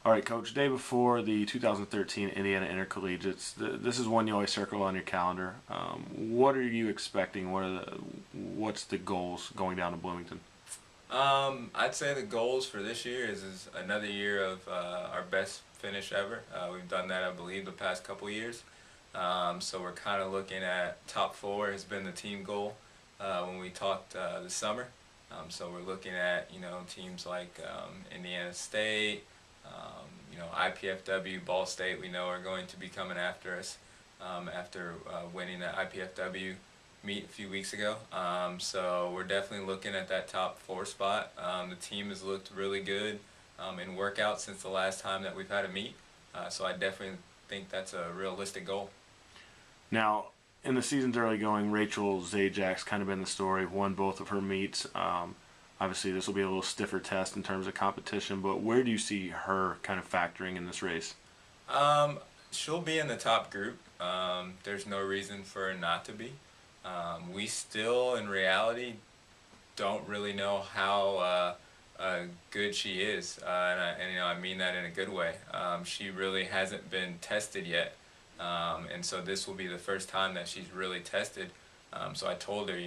All right, Coach. Day before the 2013 Indiana Intercollegiates. This is one you always circle on your calendar. What are you expecting? What's the goals going down to Bloomington? I'd say the goals for this year is another year of our best finish ever. We've done that, I believe, the past couple years. So we're kind of looking at top four has been the team goal when we talked this summer. So we're looking at teams like Indiana State, IPFW, Ball State. We know are going to be coming after us after winning the IPFW meet a few weeks ago. So we're definitely looking at that top four spot. The team has looked really good in workouts since the last time that we've had a meet. So I definitely think that's a realistic goal. Now, in the season's early going, Rachel Zajak's kind of been the story. Won both of her meets. Obviously, this will be a little stiffer test in terms of competition, but where do you see her kind of factoring in this race? She'll be in the top group. There's no reason for her not to be. We still, in reality, don't really know how good she is, and I mean that in a good way. She really hasn't been tested yet, and so this will be the first time that she's really tested. So I told her,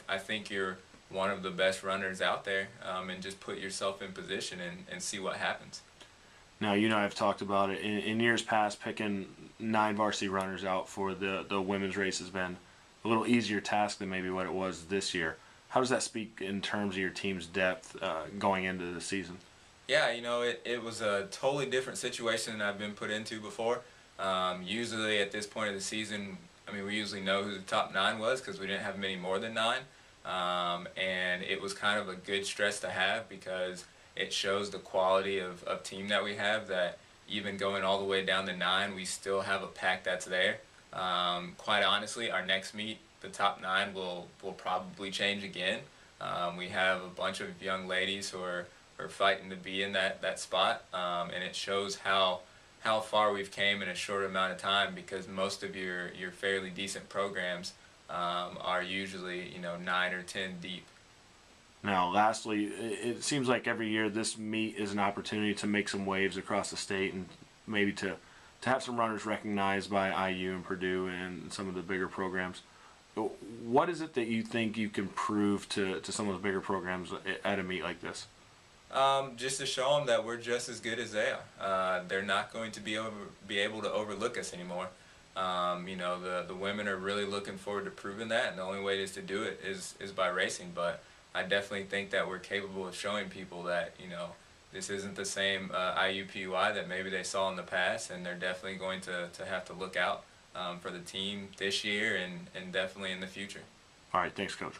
I think you're one of the best runners out there, and just put yourself in position and see what happens. Now, I've talked about it. In years past, picking 9 varsity runners out for the women's race has been a little easier task than maybe what it was this year. How does that speak in terms of your team's depth going into the season? Yeah, it was a totally different situation than I've been put into before. Usually at this point of the season, we usually know who the top 9 was because we didn't have many more than 9. And it was kind of a good stress to have because it shows the quality of team that we have, that even going all the way down to 9, we still have a pack that's there. Quite honestly, our next meet, the top 9 will probably change again. We have a bunch of young ladies who are fighting to be in that spot, and it shows how far we've came in a short amount of time, because most of your fairly decent programs are usually 9 or 10 deep. Now, lastly, it seems like every year this meet is an opportunity to make some waves across the state and maybe to have some runners recognized by IU and Purdue and some of the bigger programs. What is it that you think you can prove to some of the bigger programs at a meet like this? Just to show them that we're just as good as they are. They're not going to be able to overlook us anymore. The women are really looking forward to proving that, and the only way is to do it is by racing. But I definitely think that we're capable of showing people that this isn't the same IUPUI that maybe they saw in the past, and they're definitely going to have to look out for the team this year and definitely in the future. All right, thanks, Coach.